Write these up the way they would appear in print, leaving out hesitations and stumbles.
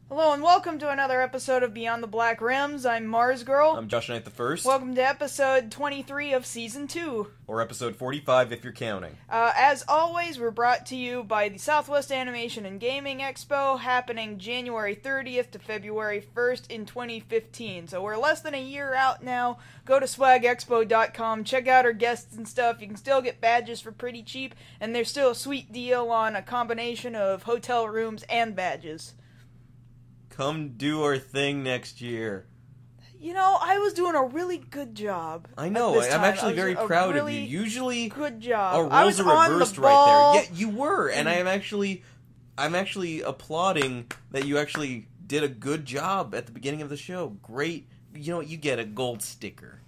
Hello and welcome to another episode of Beyond the Black Rims. I'm Mars Girl. I'm Josh Knight the First. Welcome to episode 23 of Season 2. Or episode 45 if you're counting. As always, we're brought to you by the Southwest Animation and Gaming Expo, happening January 30th to February 1st in 2015. So we're less than a year out now. Go to swagexpo.com, check out our guests and stuff. You can still get badges for pretty cheap, and there's still a sweet deal on a combination of hotel rooms and badges. Come do our thing next year. You know, I was doing a really good job. I know. I'm actually very proud of you. Usually, good job. Our roles are reversed right there. Yeah, you were, and I'm actually applauding that you actually did a good job at the beginning of the show. Great. You know, you get a gold sticker.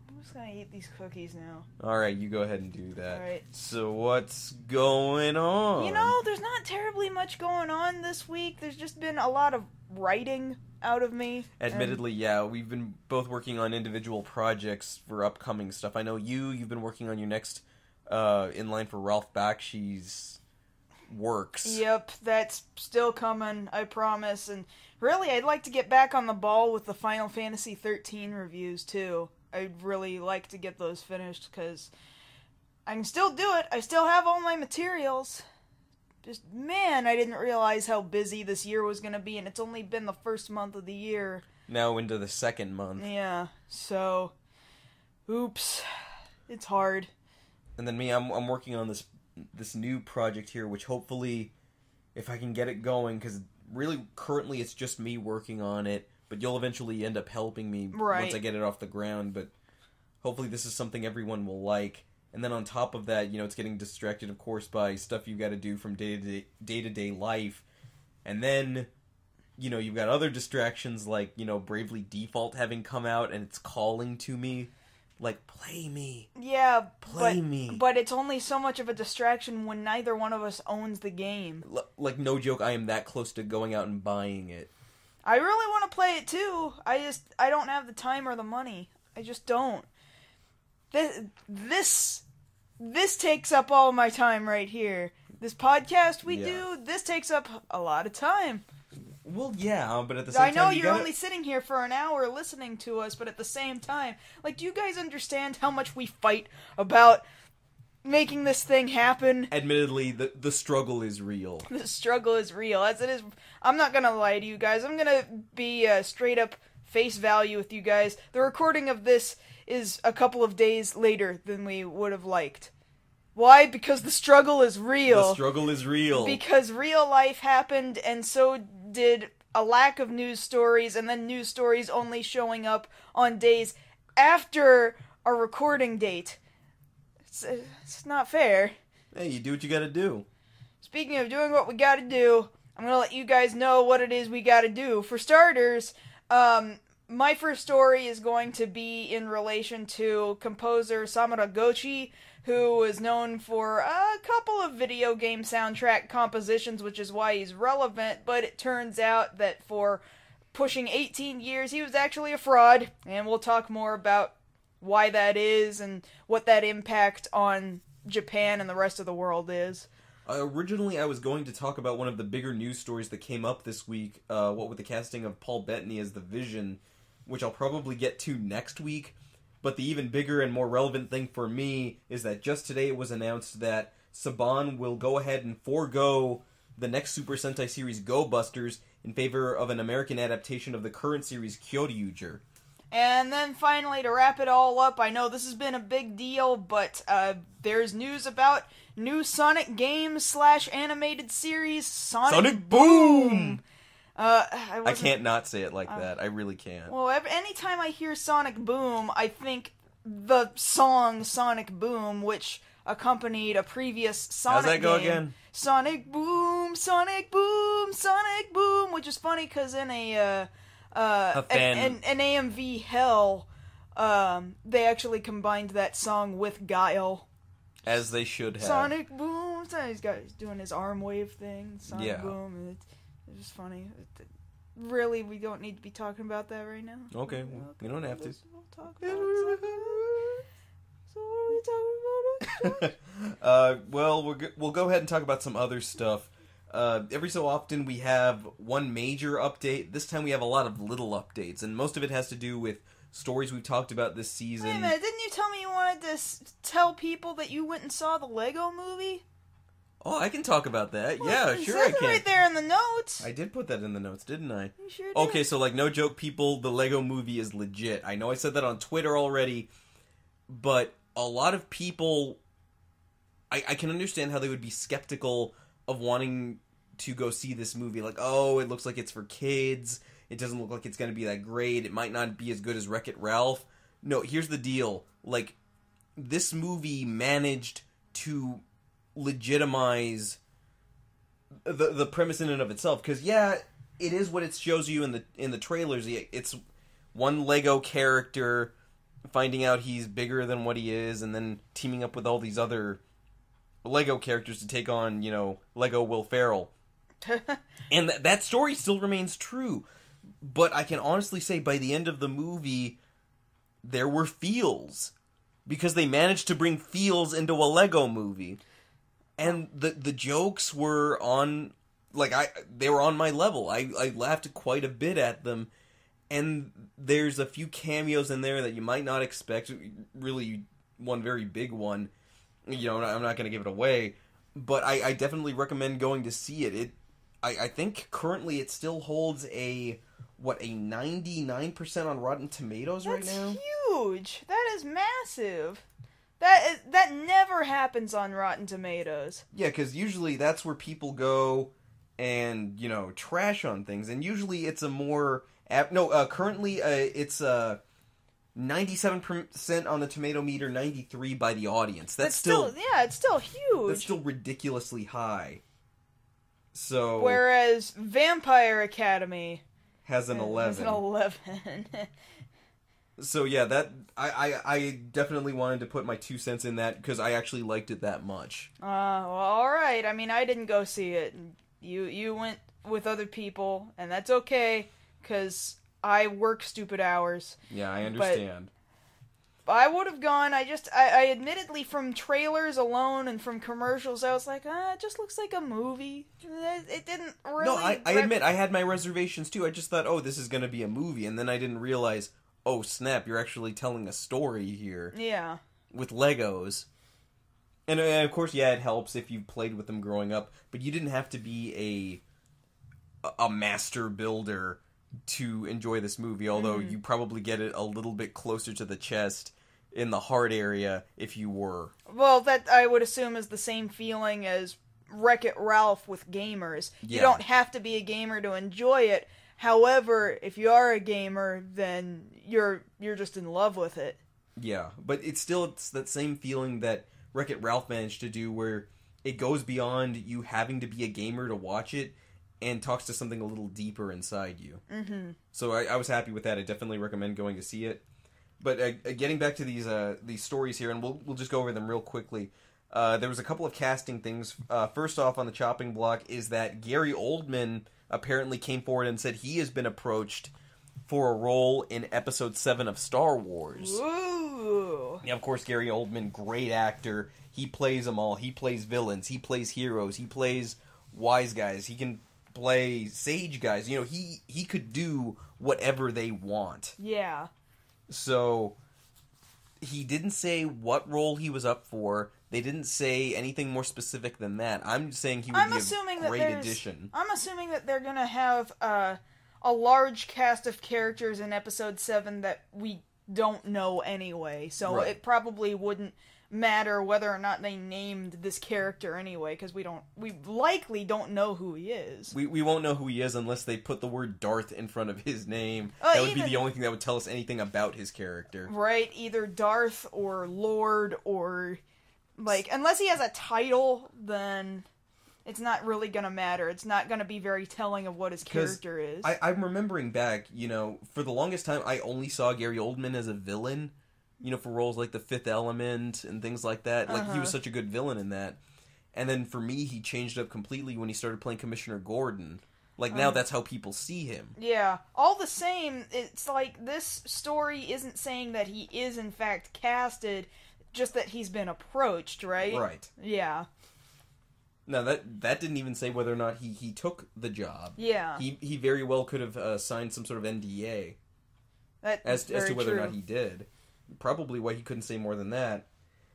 I'm just gonna eat these cookies now. All right, you go ahead and do that. All right. So what's going on? You know, there's not terribly much going on this week. There's just been a lot of writing out of me. Admittedly, yeah, we've been both working on individual projects for upcoming stuff. I know you've been working on your next in line for Ralph Bakshi's works. Yep, that's still coming, I promise. And really, I'd like to get back on the ball with the Final Fantasy 13 reviews, too. I'd really like to get those finished, because I can still do it. I still have all my materials. Just, man, I didn't realize how busy this year was going to be, and it's only been the first month of the year. Now into the second month. Yeah, so, oops, it's hard. And then me, I'm working on this new project here, which hopefully, if I can get it going, because really, currently it's just me working on it, but you'll eventually end up helping me once I get it off the ground, but hopefully this is something everyone will like. And then on top of that, you know, it's getting distracted, of course, by stuff you've got to do from day-to-day life. And then, you know, you've got other distractions like, you know, Bravely Default having come out and it's calling to me. Like, play me. Yeah, play me. But it's only so much of a distraction when neither one of us owns the game. Like, no joke, I am that close to going out and buying it. I really want to play it too. I don't have the time or the money. I just don't. This takes up all my time right here. This podcast we do, this takes up a lot of time. Well, yeah, but at the same time, I know you're only sitting here for an hour listening to us, but at the same time, like, do you guys understand how much we fight about making this thing happen? Admittedly, the struggle is real. The struggle is real, as it is. I'm not gonna lie to you guys. I'm gonna be straight up face value with you guys. The recording of this is a couple of days later than we would have liked. Why? Because the struggle is real. The struggle is real. Because real life happened, and so did a lack of news stories, and then news stories only showing up on days after our recording date. It's not fair. Hey, you do what you gotta do. Speaking of doing what we gotta do, I'm gonna let you guys know what it is we gotta do. For starters, my first story is going to be in relation to composer Samura Gochi, who is known for a couple of video game soundtrack compositions, which is why he's relevant, but it turns out that for pushing 18 years, he was actually a fraud, and we'll talk more about why that is and what that impact on Japan and the rest of the world is. Originally, I was going to talk about one of the bigger news stories that came up this week, what with the casting of Paul Bettany as the Vision, which I'll probably get to next week. But the even bigger and more relevant thing for me is that just today it was announced that Saban will go ahead and forego the next Super Sentai series Go Busters in favor of an American adaptation of the current series Kyoryuuger. And then finally, to wrap it all up, I know this has been a big deal, but there's news about new Sonic games / animated series, Sonic Boom! I can't not say it like that. I really can't. Well, anytime I hear Sonic Boom, I think the song Sonic Boom, which accompanied a previous Sonic game. How's that go again? Sonic Boom, Sonic Boom, Sonic Boom, which is funny because in an AMV Hell, they actually combined that song with Guile. As they should have. Sonic Boom, he's doing his arm wave thing, Sonic Boom, it's just funny. Really, we don't need to be talking about that right now. Okay, we don't have to. We'll talk about it. So what are we talking about? Well, we'll go ahead and talk about some other stuff. Every so often we have one major update. This time we have a lot of little updates, and most of it has to do with stories we've talked about this season. Wait a minute, didn't you tell me you wanted to tell people that you went and saw the Lego movie? Oh, I can talk about that. Well, yeah, it sure says I can. right there in the notes. I did put that in the notes, didn't I? You sure did. Okay, so like no joke, people, the Lego movie is legit. I know I said that on Twitter already, but a lot of people, I can understand how they would be skeptical of wanting to go see this movie. Like, oh, it looks like it's for kids. It doesn't look like it's going to be that great. It might not be as good as Wreck-It Ralph. No, here's the deal. Like, this movie managed to legitimize the premise in and of itself. Because, yeah, it is what it shows you in the trailers. It's one Lego character finding out he's bigger than what he is, and then teaming up with all these other Lego characters to take on, you know, Lego Will Ferrell. And that story still remains true. But I can honestly say by the end of the movie, there were feels. Because they managed to bring feels into a Lego movie. And the jokes were on, like, they were on my level. I laughed quite a bit at them. And there's a few cameos in there that you might not expect. Really, one very big one. You know, I'm not going to give it away. But I definitely recommend going to see it. I think currently it still holds a 99% on Rotten Tomatoes right now? That's huge. That is massive. That never happens on Rotten Tomatoes. Yeah, because usually that's where people go and, you know, trash on things. And usually it's a more... currently it's 97% on the tomato meter, 93 by the audience. That's still... Yeah, it's still huge. That's still ridiculously high. So... Whereas Vampire Academy... has an 11. Has an 11. So yeah, that I definitely wanted to put my 2 cents in that because I actually liked it that much. Well, all right. I mean, I didn't go see it. You went with other people, and that's okay because I work stupid hours. Yeah, I understand. But I would have gone. I admittedly from trailers alone and from commercials, I was like, it just looks like a movie. It didn't really. No, I admit I had my reservations too. I just thought, oh, this is going to be a movie, and then I didn't realize. Oh, snap, you're actually telling a story here. Yeah. With Legos. And of course, yeah, it helps if you've played with them growing up, but you didn't have to be a master builder to enjoy this movie, although you probably get it a little bit closer to the chest in the heart area if you were. Well, that I would assume is the same feeling as Wreck-It Ralph with gamers. Yeah. You don't have to be a gamer to enjoy it. However, if you are a gamer, then you're just in love with it. Yeah, but it's that same feeling that Wreck-It Ralph managed to do, where it goes beyond you having to be a gamer to watch it, and talks to something a little deeper inside you. Mm-hmm. So I was happy with that. I definitely recommend going to see it. But getting back to these stories here, and we'll just go over them real quickly. There was a couple of casting things. First off on the chopping block is that Gary Oldman apparently came forward and said he has been approached for a role in Episode 7 of Star Wars. Ooh. Yeah, of course, Gary Oldman, great actor. He plays them all. He plays villains. He plays heroes. He plays wise guys. He can play sage guys. You know, he could do whatever they want. Yeah. So, he didn't say what role he was up for. They didn't say anything more specific than that. I'm saying he would be a great addition. I'm assuming that they're going to have a large cast of characters in Episode 7 that we don't know anyway. So It probably wouldn't matter whether or not they named this character anyway, because we likely don't know who he is. We won't know who he is unless they put the word Darth in front of his name. That would be the only thing that would tell us anything about his character. Right, either Darth or Lord or... Like, unless he has a title, then it's not really going to matter. It's not going to be very telling of what his character is. I'm remembering back, you know, for the longest time, I only saw Gary Oldman as a villain, you know, for roles like The Fifth Element and things like that. Like, he was such a good villain in that. And then for me, he changed up completely when he started playing Commissioner Gordon. Like, now that's how people see him. Yeah. All the same, it's like, this story isn't saying that he is, in fact, casted... Just that he's been approached, right? Right. Yeah. No, that didn't even say whether or not he took the job. Yeah. He very well could have signed some sort of NDA as to whether or not he did. Probably why he couldn't say more than that.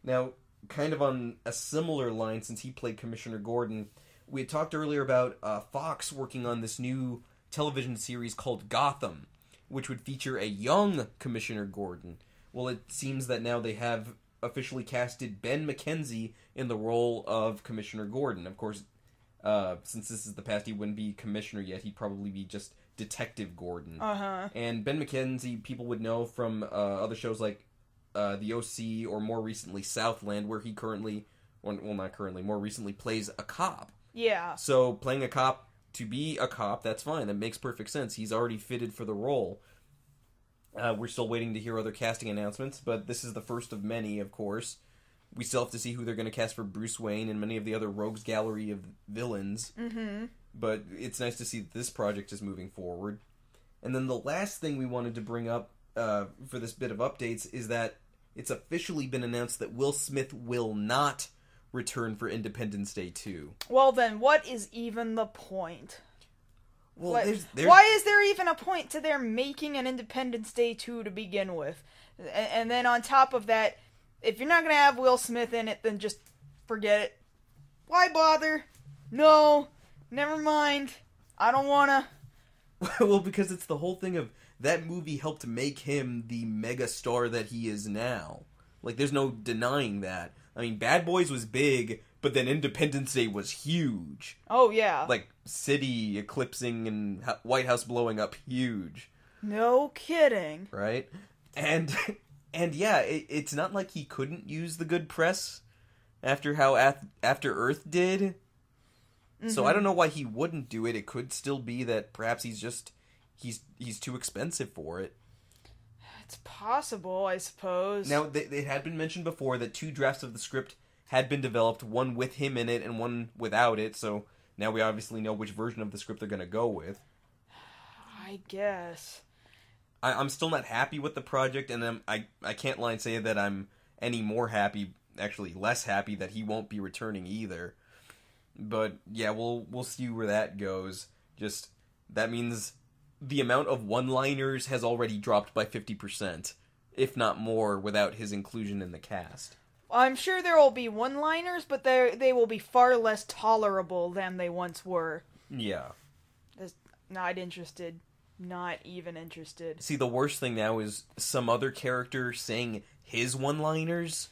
Now, kind of on a similar line, since he played Commissioner Gordon, we had talked earlier about Fox working on this new television series called Gotham, which would feature a young Commissioner Gordon. Well, it seems that now they have officially casted Ben McKenzie in the role of Commissioner Gordon. Of course, since this is the past, he wouldn't be Commissioner yet. He'd probably be just Detective Gordon. Uh-huh. And Ben McKenzie, people would know from other shows like The OC, or more recently Southland, where he currently, well, not currently, more recently plays a cop. Yeah. So playing a cop, to be a cop, that's fine. That makes perfect sense. He's already fitted for the role. We're still waiting to hear other casting announcements, but this is the first of many, of course. We still have to see who they're going to cast for Bruce Wayne and many of the other rogues gallery of villains. Mm-hmm. But it's nice to see that this project is moving forward. And then the last thing we wanted to bring up for this bit of updates is that it's officially been announced that Will Smith will not return for Independence Day 2. Well then, what is even the point? Well, there's... Why is there even a point to their making an Independence Day 2 to begin with? And then on top of that, if you're not going to have Will Smith in it, then just forget it. Why bother? No, never mind. I don't want to. Well, because it's the whole thing of that movie helped make him the mega star that he is now. Like, there's no denying that. I mean, Bad Boys was big, but then Independence Day was huge. Oh, yeah. Like, city eclipsing and White House blowing up huge. No kidding. Right? And yeah, it's not like he couldn't use the good press after how After Earth did. Mm-hmm. So I don't know why he wouldn't do it. It could still be that perhaps he's too expensive for it. It's possible, I suppose. Now, it had been mentioned before that 2 drafts of the script had been developed, one with him in it and one without it, so now we obviously know which version of the script they're going to go with. I guess. I'm still not happy with the project, and I can't lie and say that I'm any more happy, actually less happy, that he won't be returning either. But yeah, we'll see where that goes. Just, that means the amount of one-liners has already dropped by 50%, if not more, without his inclusion in the cast. I'm sure there will be one-liners, but they will be far less tolerable than they once were. Yeah. Just not interested. Not even interested. See, the worst thing now is some other character saying his one-liners.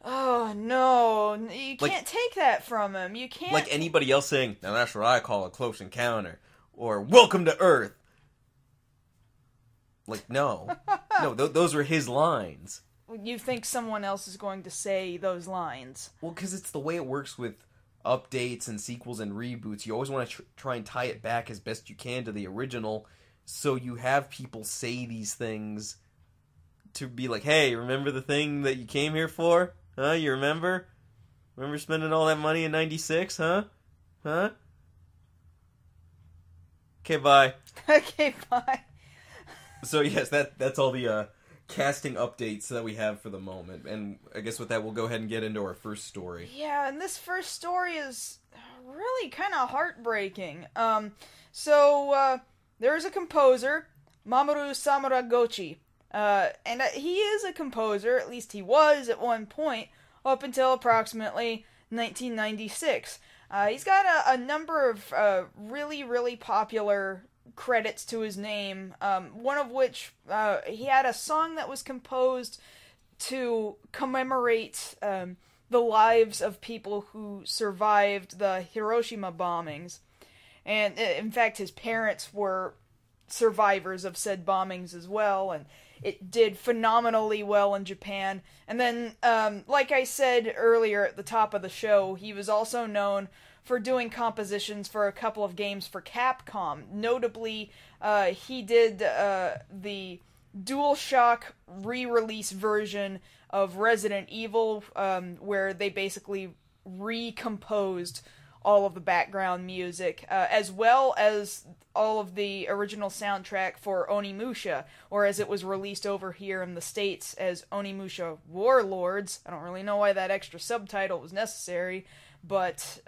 Oh, no. You can't take that from him. You can't... Like anybody else saying, now that's what I call a close encounter. Or, welcome to Earth. Like, no. No, those are his lines. You think someone else is going to say those lines. Well, because it's the way it works with updates and sequels and reboots. You always want to try and tie it back as best you can to the original, so you have people say these things to be like, hey, remember the thing that you came here for? Huh? You remember? Remember spending all that money in 96? Huh? Huh? Okay, bye. Okay, bye. So yes, that's all the casting updates that we have for the moment. And I guess with that, we'll go ahead and get into our first story. Yeah, and this first story is really kind of heartbreaking. So there's a composer, Mamoru Samuragochi. And he is a composer, at least he was at one point, up until approximately 1996. He's got a number of really, really popular credits to his name, one of which he had a song that was composed to commemorate the lives of people who survived the Hiroshima bombings. And in fact, his parents were survivors of said bombings as well, and it did phenomenally well in Japan. And then, like I said earlier at the top of the show, he was also known for doing compositions for a couple of games for Capcom. Notably, he did the DualShock re-release version of Resident Evil, where they basically recomposed all of the background music, as well as all of the original soundtrack for Onimusha, or as it was released over here in the States as Onimusha Warlords. I don't really know why that extra subtitle was necessary, But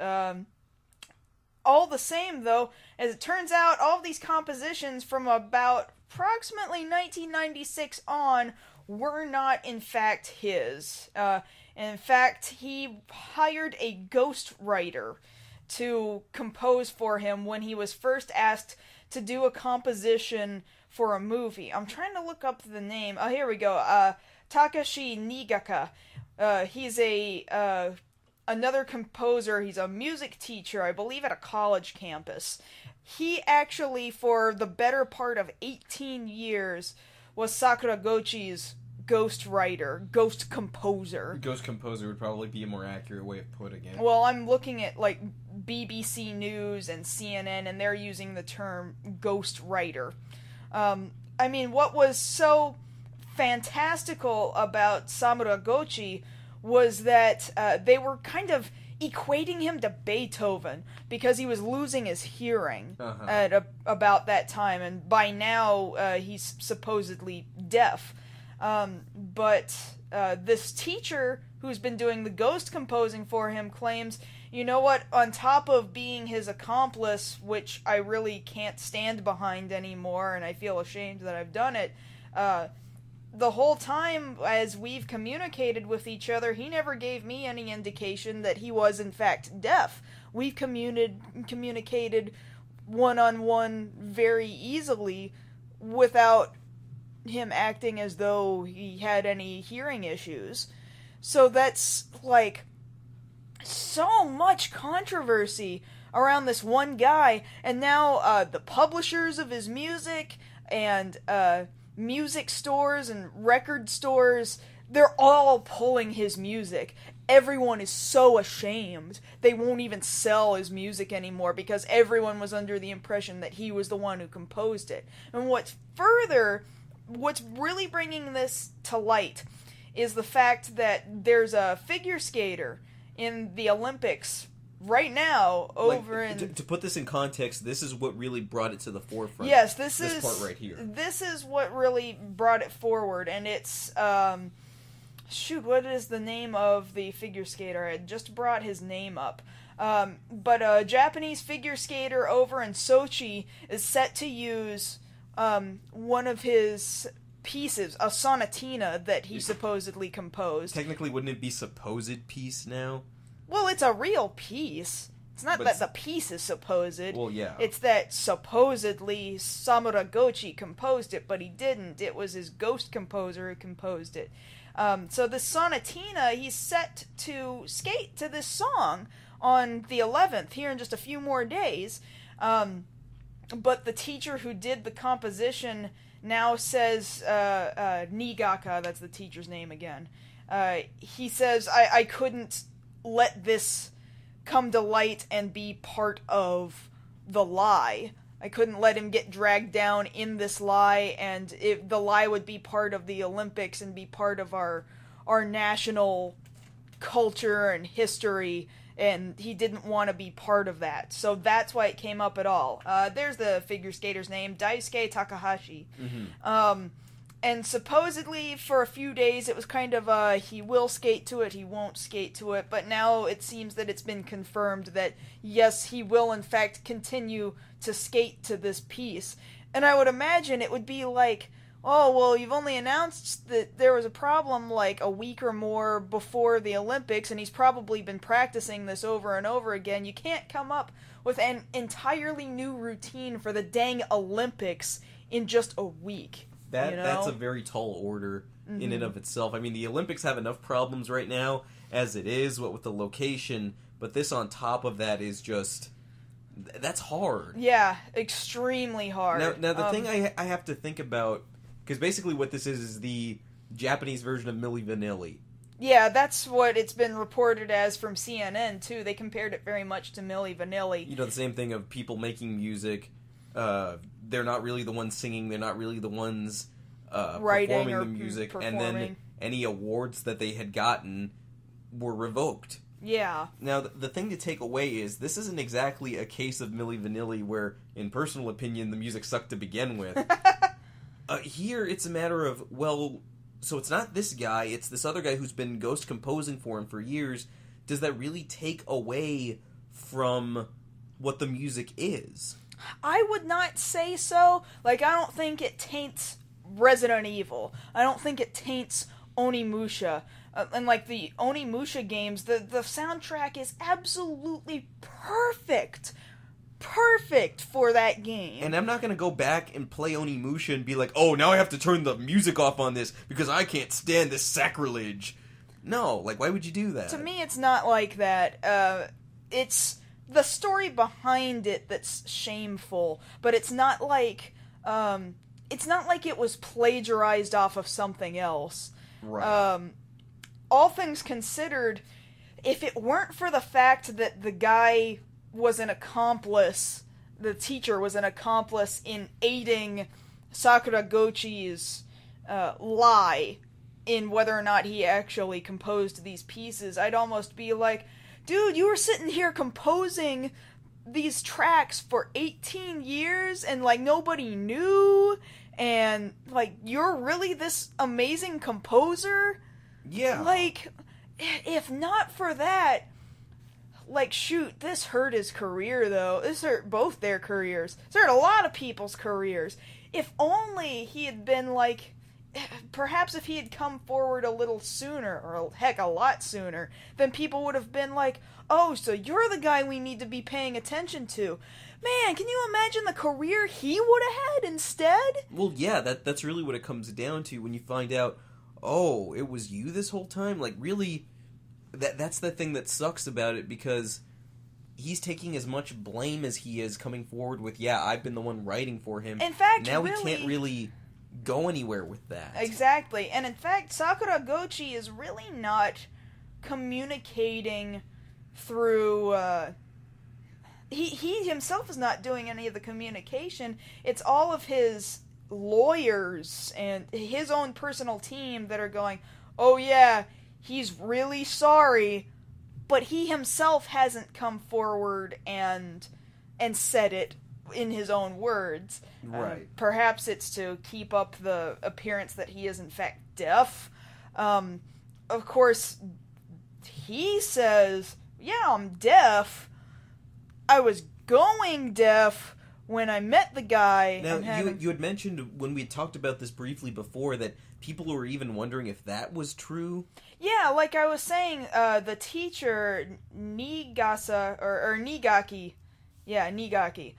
all the same, though, as it turns out, all of these compositions from about approximately 1996 on were not, in fact, his. In fact, he hired a ghostwriter to compose for him when he was first asked to do a composition for a movie. I'm trying to look up the name. Oh, here we go. Takashi Nigaka. He's another composer. He's a music teacher, I believe, at a college campus. He actually, for the better part of 18 years, was Sakuragochi's ghost writer, ghost composer. Ghost composer would probably be a more accurate way of putting it. Well, I'm looking at, like, BBC News and CNN, and they're using the term ghost writer. I mean, what was so fantastical about Samuragochi was that they were kind of equating him to Beethoven because he was losing his hearing at about that time, and by now he's supposedly deaf. But this teacher who's been doing the ghost composing for him claims, you know what, on top of being his accomplice, which I really can't stand behind anymore, and I feel ashamed that I've done it, the whole time as we've communicated with each other, he never gave me any indication that he was in fact deaf. We've communicated one-on-one very easily without him acting as though he had any hearing issues. So that's, like, so much controversy around this one guy, and now the publishers of his music and music stores and record stores, they're all pulling his music. Everyone is so ashamed. They won't even sell his music anymore because everyone was under the impression that he was the one who composed it. And what's really bringing this to light is the fact that there's a figure skater in the Olympics right now over in... To put this in context, this is what really brought it to the forefront. Yes, this part right here. This is what really brought it forward, and it's... what is the name of the figure skater? I just brought his name up. But a Japanese figure skater over in Sochi is set to use one of his pieces, a sonatina that he supposedly composed. Technically, wouldn't it be supposed piece now? Well, it's a real piece. It's not that the piece is supposed. Well, yeah. It's that supposedly Samuragochi composed it, but he didn't. It was his ghost composer who composed it. So this sonatina, he's set to skate to this song on the 11th, here in just a few more days. But the teacher who did the composition now says, Nigaka, that's the teacher's name again, he says, I couldn't let this come to light and be part of the lie. I couldn't let him get dragged down in this lie, and the lie would be part of the Olympics and be part of our national culture and history, and he didn't want to be part of that. So that's why it came up at all. There's the figure skater's name, Daisuke Takahashi. Mm-hmm. And supposedly for a few days it was kind of he will skate to it, he won't skate to it, but now it seems that it's been confirmed that yes, he will in fact continue to skate to this piece. And I would imagine it would be like, oh, well, you've only announced that there was a problem like a week or more before the Olympics, and he's probably been practicing this over and over again. You can't come up with an entirely new routine for the dang Olympics in just a week. That's a very tall order in and of itself. I mean, the Olympics have enough problems right now as it is, what with the location, but this on top of that is just... That's hard. Yeah, extremely hard. Now the thing I have to think about, because basically what this is the Japanese version of Milli Vanilli. Yeah, that's what it's been reported as from CNN, too. They compared it very much to Milli Vanilli. You know, the same thing of people making music... they're not really the ones singing, they're not really the ones performing the music, and then any awards that they had gotten were revoked. Yeah. Now, the thing to take away is, this isn't exactly a case of Milli Vanilli where, in personal opinion, the music sucked to begin with. Here, it's a matter of, well, so it's not this guy, it's this other guy who's been ghost composing for him for years. does that really take away from what the music is? I would not say so. Like, I don't think it taints Resident Evil. I don't think it taints Onimusha. And, like, the Onimusha games, the soundtrack is absolutely perfect. Perfect for that game. And I'm not going to go back and play Onimusha and be like, oh, now I have to turn the music off on this because I can't stand this sacrilege. No, like, why would you do that? To me, it's not like that. It's the story behind it that's shameful, but it's not like it was plagiarized off of something else. Right. All things considered, if it weren't for the fact that the guy was an accomplice, the teacher was an accomplice in aiding Sakuragochi's lie in whether or not he actually composed these pieces, I'd almost be like, dude, you were sitting here composing these tracks for 18 years and, like, nobody knew, and, like, you're really this amazing composer? Yeah. Like, if not for that, like, shoot, this hurt his career, though. This hurt both their careers. This hurt a lot of people's careers. If only he had been, like, perhaps if he had come forward a little sooner, or heck, a lot sooner, then people would have been like, oh, so you're the guy we need to be paying attention to. Man, can you imagine the career he would have had instead? Well, yeah, that's really what it comes down to when you find out, oh, it was you this whole time? Like, really, that's the thing that sucks about it, because he's taking as much blame as he is coming forward with, yeah, I've been the one writing for him. In fact, now really, we can't really go anywhere with that. Exactly. And in fact, Sakuragochi is really not communicating through, he himself is not doing any of the communication. It's all of his lawyers and his own personal team that are going, oh yeah, he's really sorry, but he himself hasn't come forward and said it in his own words. Right. Perhaps it's to keep up the appearance that he is in fact deaf. Of course, he says, yeah, I'm deaf. I was going deaf when I met the guy. Now, you had mentioned when we had talked about this briefly before that people were even wondering if that was true. Yeah, like I was saying, the teacher, Nigasa, or Nigaki. Yeah, Nigaki.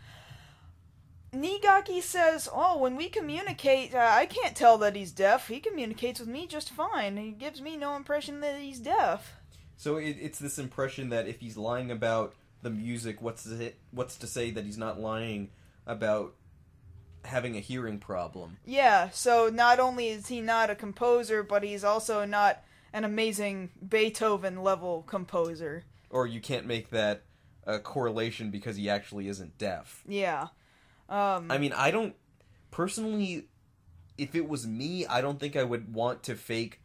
Nigaki says, oh, when we communicate, I can't tell that he's deaf. He communicates with me just fine. He gives me no impression that he's deaf. So it's this impression that if he's lying about the music, what's to say that he's not lying about having a hearing problem? Yeah, so not only is he not a composer, but he's also not an amazing Beethoven-level composer. Or you can't make that correlation because he actually isn't deaf. Yeah. I mean, I don't... Personally, if it was me, I don't think I would want to fake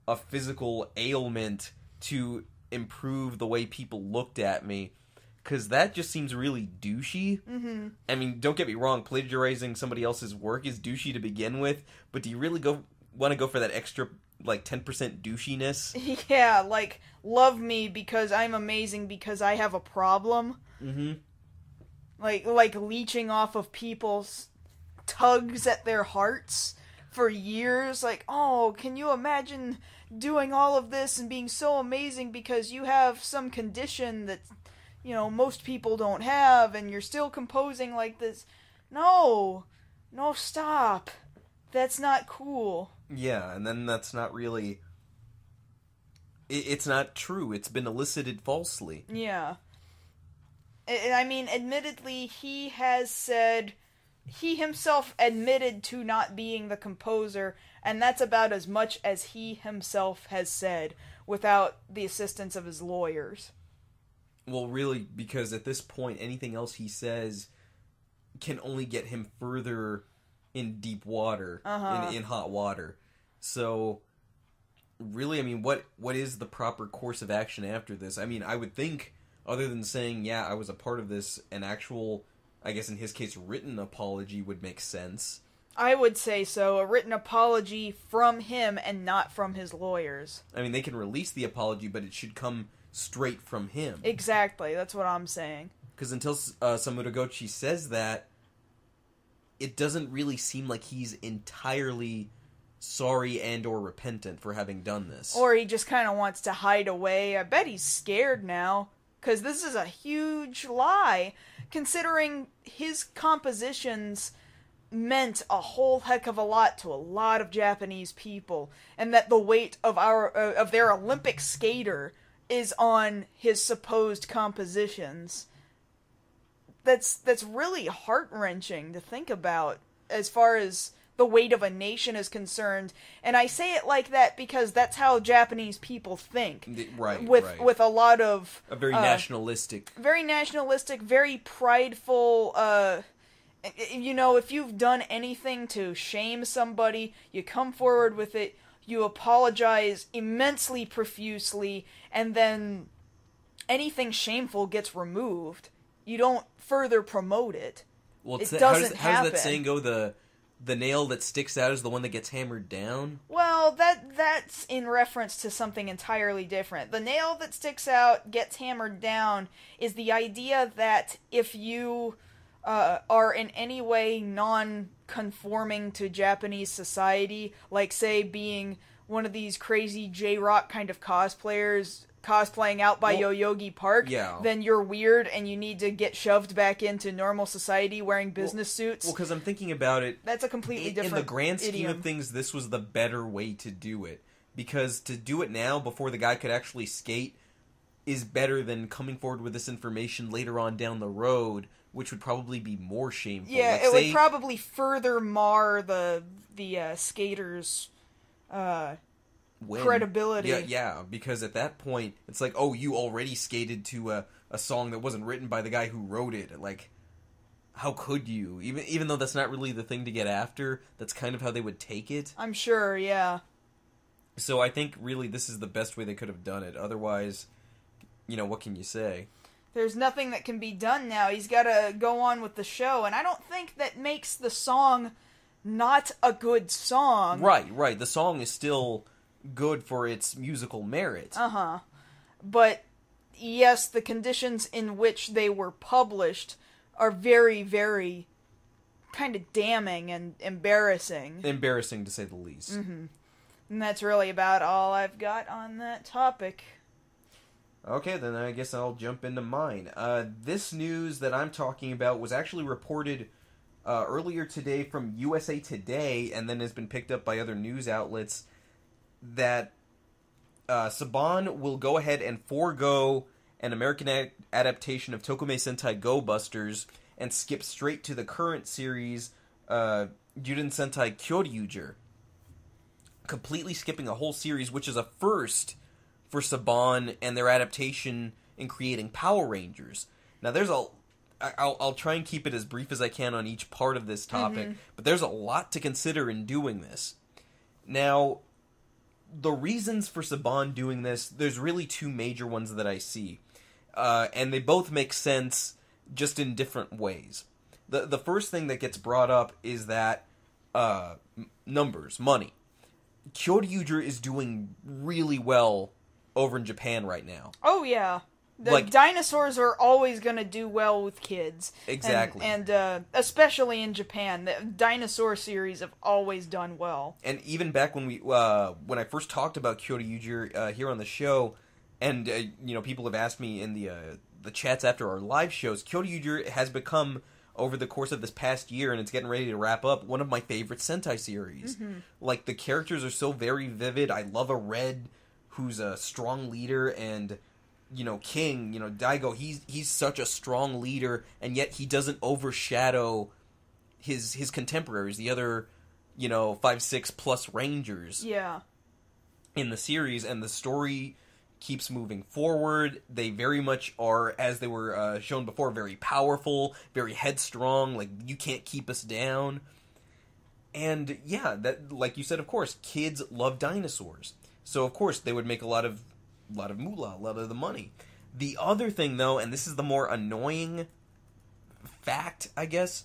a physical ailment to improve the way people looked at me, because that just seems really douchey. Mm-hmm. I mean, don't get me wrong, plagiarizing somebody else's work is douchey to begin with, but do you really want to go for that extra, like, 10% douchiness? Yeah, like, love me because I'm amazing because I have a problem. Mm-hmm. Like leeching off of people's tugs at their hearts for years. Like, oh, can you imagine doing all of this and being so amazing because you have some condition that, you know, most people don't have, and you're still composing like this. No, stop. That's not cool. Yeah, and then that's not really... It's not true. It's been elicited falsely. Yeah. I mean, admittedly, he has said... He himself admitted to not being the composer, and that's about as much as he himself has said, without the assistance of his lawyers. Well, really, because at this point, anything else he says can only get him further in deep water, in hot water. So, really, I mean, what is the proper course of action after this? I mean, I would think, other than saying, yeah, I was a part of this, an actual, I guess in his case, written apology would make sense. I would say so. A written apology from him and not from his lawyers. I mean, they can release the apology, but it should come straight from him. Exactly, that's what I'm saying. Because until Samuragochi says that, it doesn't really seem like he's entirely sorry and or repentant for having done this. Or he just kind of wants to hide away. I bet he's scared now, because this is a huge lie, considering his compositions meant a whole heck of a lot to a lot of Japanese people, and that the weight of their Olympic skater is on his supposed compositions. That's really heart-wrenching to think about as far as the weight of a nation is concerned. And I say it like that because that's how Japanese people think. Right, with a lot of... a very nationalistic... Very nationalistic, very prideful... you know, if you've done anything to shame somebody, you come forward with it, you apologize immensely profusely, and then anything shameful gets removed. You don't further promote it. Well, it doesn't happen. How does that saying go? The nail that sticks out is the one that gets hammered down? Well, that's in reference to something entirely different. The nail that sticks out, gets hammered down, is the idea that if you are in any way non-conforming to Japanese society, like, say, being one of these crazy J-rock kind of cosplayers cosplaying out by Yoyogi Park, then you're weird and you need to get shoved back into normal society wearing business suits. Well, because I'm thinking about it... That's a completely different in the grand scheme idiom. of things, this was the better way to do it. Because to do it now, before the guy could actually skate, is better than coming forward with this information later on down the road, which would probably be more shameful. Yeah, like, it would probably further mar the skater's credibility. Yeah, because at that point, it's like, oh, you already skated to a song that wasn't written by the guy who wrote it. Like, how could you? Even though that's not really the thing to get after, that's kind of how they would take it. I'm sure, yeah. So I think, really, this is the best way they could have done it. Otherwise, you know, what can you say? There's nothing that can be done now. He's got to go on with the show, and I don't think that makes the song not a good song. Right. The song is still good for its musical merit. But, yes, the conditions in which they were published are very, very kind of damning and embarrassing. Embarrassing, to say the least. And that's really about all I've got on that topic. Okay, then I guess I'll jump into mine. This news that I'm talking about was actually reported earlier today from USA Today, and then has been picked up by other news outlets, that Saban will go ahead and forego an American adaptation of Tokome Sentai Go Busters and skip straight to the current series, Juden Sentai Kyoryuuger. Completely skipping a whole series, which is a first for Saban and their adaptation in creating Power Rangers. Now, I'll try and keep it as brief as I can on each part of this topic, but there's a lot to consider in doing this. Now, the reasons for Saban doing this, there's really two major ones that I see. And they both make sense, just in different ways. The first thing that gets brought up is that numbers, money. Kyoryuuger is doing really well over in Japan right now. Oh, yeah. The dinosaurs are always going to do well with kids. Exactly. And especially in Japan, the dinosaur series have always done well. And even back when when I first talked about Kyoryuuger here on the show, and people have asked me in the chats after our live shows, Kyoryuuger has become, over the course of this past year, and it's getting ready to wrap up, one of my favorite Sentai series. Like, the characters are so very vivid. I love a Red who's a strong leader, and King, Daigo, he's such a strong leader, and yet he doesn't overshadow his contemporaries, the other, 5-6 plus Rangers. Yeah. In the series, and the story keeps moving forward. They very much are, as they were shown before, very powerful, very headstrong, like, you can't keep us down. And, yeah, that, like you said, of course, kids love dinosaurs. So, of course, they would make a lot of moolah, a lot of the money. The other thing, though, and this is the more annoying fact, I guess,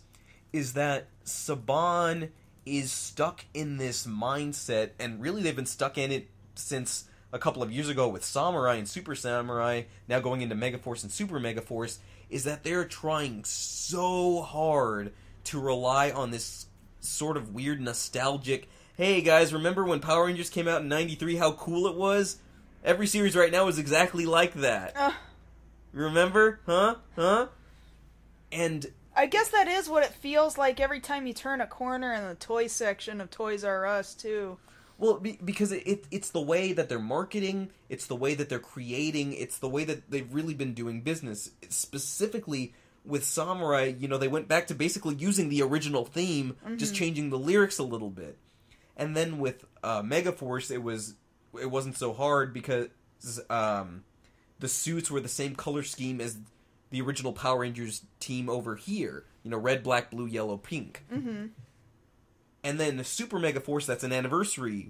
is that Saban is stuck in this mindset, and really they've been stuck in it since a couple of years ago with Samurai and Super Samurai, now going into Megaforce and Super Megaforce, is that they're trying so hard to rely on this sort of weird nostalgic, hey guys, remember when Power Rangers came out in 93, how cool it was? Every series right now is exactly like that. Remember? Huh? And I guess that is what it feels like every time you turn a corner in the toy section of Toys R Us, too. Well, because it's the way that they're marketing, it's the way that they're creating, it's the way that they've really been doing business. Specifically with Samurai, they went back to basically using the original theme, just changing the lyrics a little bit. And then with Megaforce, it wasn't so hard because the suits were the same color scheme as the original Power Rangers team over here. Red, black, blue, yellow, pink. Mm-hmm. And then the Super Megaforce, that's an anniversary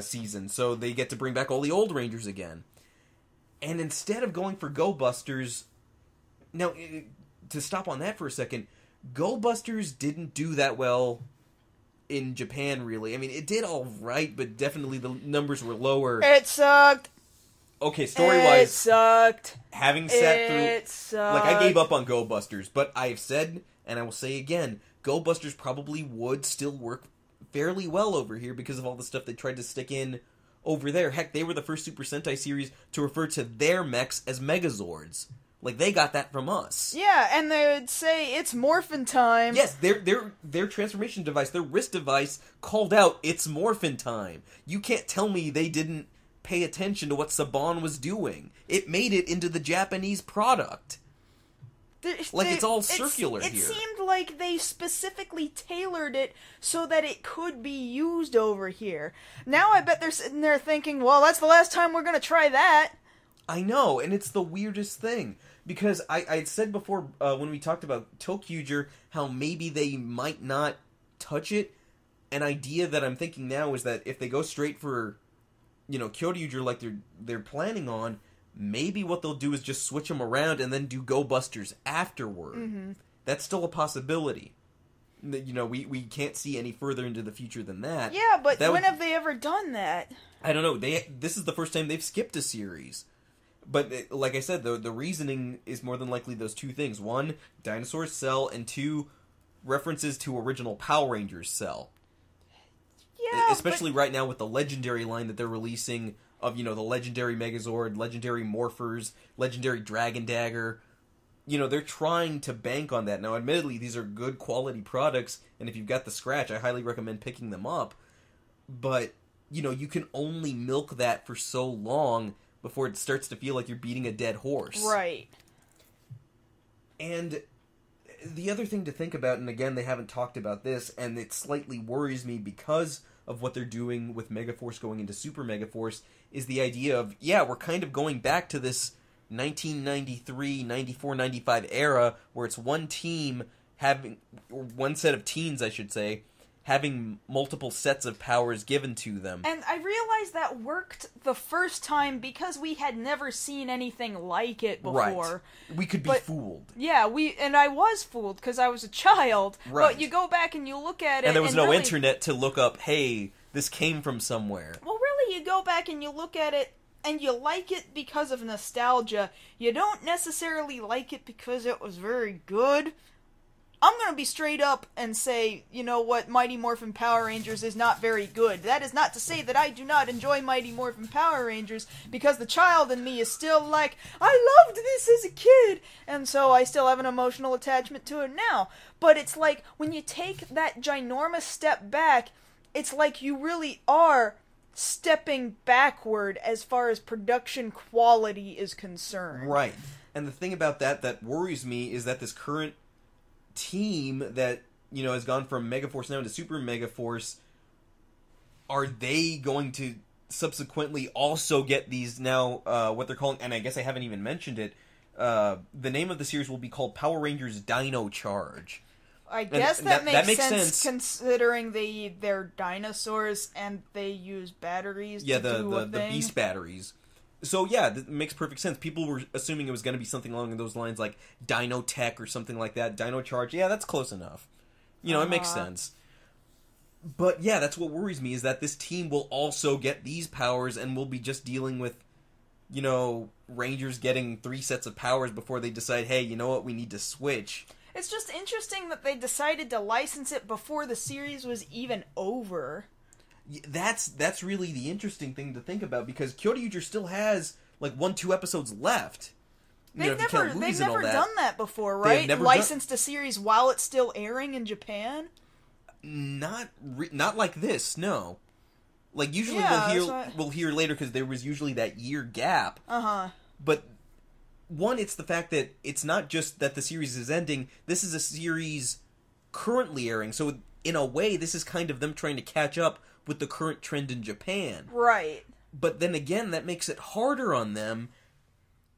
season, so they get to bring back all the old Rangers again. And instead of going for Go Busters... Now, to stop on that for a second, Go Busters didn't do that well in Japan, really. I mean, it did all right, but definitely the numbers were lower. It sucked. Okay, story-wise... It sucked. Having sat through... It sucked. I gave up on Go Busters, but I've said, and I will say again, Go Busters probably would still work fairly well over here because of all the stuff they tried to stick in over there. Heck, they were the first Super Sentai series to refer to their mechs as Megazords. Like, they got that from us. Yeah, and they would say, it's morphin' time. Yes, their transformation device, their wrist device, called out, it's morphin' time. You can't tell me they didn't pay attention to what Saban was doing. It made it into the Japanese product. It's all circular here. It seemed like they specifically tailored it so that it could be used over here. Now I bet they're sitting there thinking, well, that's the last time we're going to try that. I know, and it's the weirdest thing. Because I said before, when we talked about Kyoryuuger, how maybe they might not touch it. An idea that I'm thinking now is that if they go straight for, Kyoryuuger like they're planning on, maybe what they'll do is just switch them around and then do Go Busters afterward. Mm-hmm. That's still a possibility. We can't see any further into the future than that. Yeah, but when have they ever done that? I don't know. This is the first time they've skipped a series. But, like I said, the reasoning is more than likely those two things. One, dinosaurs sell, and two, references to original Power Rangers sell. Yeah, especially right now with the Legendary line that they're releasing of, the Legendary Megazord, Legendary Morphers, Legendary Dragon Dagger. They're trying to bank on that. Now, admittedly, these are good quality products, and if you've got the scratch, I highly recommend picking them up. But, you can only milk that for so long before it starts to feel like you're beating a dead horse. Right. And the other thing to think about, and again, they haven't talked about this, and it slightly worries me because of what they're doing with Megaforce going into Super Megaforce, is the idea of, we're kind of going back to this 1993, 94, 95 era, where it's one team having, or one set of teens, I should say, having multiple sets of powers given to them. And I realized that worked the first time because we had never seen anything like it before. Right. We could be fooled. Yeah, and I was fooled because I was a child. Right. But you go back and you look at it, and there was no really, internet to look up, hey, this came from somewhere. Well, really, you go back and you look at it, and you like it because of nostalgia. You don't necessarily like it because it was very good. I'm going to be straight up and say, you know what, Mighty Morphin Power Rangers is not very good. That is not to say that I do not enjoy Mighty Morphin Power Rangers, because the child in me is still like, I loved this as a kid, and so I still have an emotional attachment to it now. But it's like, when you take that ginormous step back, it's like you really are stepping backward as far as production quality is concerned. Right. And the thing about that worries me is that this current team that, has gone from Megaforce now to Super Megaforce, are they going to subsequently also get these now, what they're calling, and I guess I haven't even mentioned it, the name of the series will be called Power Rangers Dino Charge. I guess that makes sense considering they're dinosaurs and they use batteries to do a thing. The beast batteries. So yeah, that makes perfect sense. People were assuming it was going to be something along those lines like Dino Tech or something like that. Dino Charge, yeah, that's close enough. It makes sense. But yeah, that's what worries me, is that this team will also get these powers and we'll be just dealing with, you know, Rangers getting 3 sets of powers before they decide, hey, you know what, we need to switch. It's just interesting that they decided to license it before the series was even over. That's really the interesting thing to think about, because Kyoryuuger still has, like, 1-2 episodes left. They've never done that before, right? Licensed a series while it's still airing in Japan? Not like this, no. Like, usually we'll hear later, because there was usually that year gap. Uh-huh. But, one, it's the fact that it's not just that the series is ending, this is a series currently airing, so in a way, this is kind of them trying to catch up with the current trend in Japan. Right. But then again, that makes it harder on them,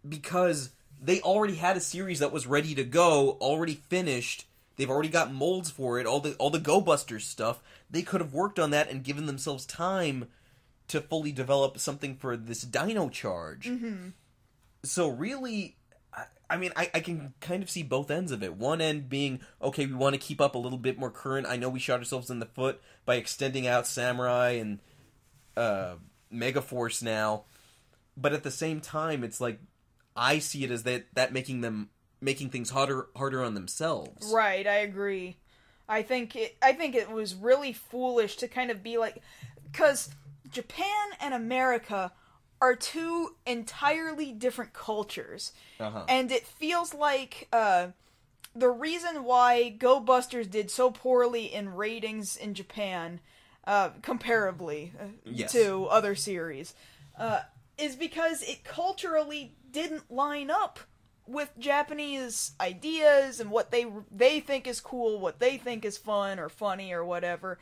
because they already had a series that was ready to go, already finished. They've already got molds for it, all the Go Busters stuff. They could have worked on that and given themselves time to fully develop something for this Dino Charge. Mm-hmm. So really, I mean, I can kind of see both ends of it. One end being, okay, we want to keep up a little bit more current. I know we shot ourselves in the foot by extending out Samurai and Megaforce now. But at the same time, it's like, I see it as that making things harder on themselves. Right, I agree. I think it was really foolish to kind of be like, because Japan and America are 2 entirely different cultures. Uh-huh. And it feels like the reason why Go Busters did so poorly in ratings in Japan, comparably to other series, is because it culturally didn't line up with Japanese ideas and what they think is cool, what they think is fun or funny or whatever.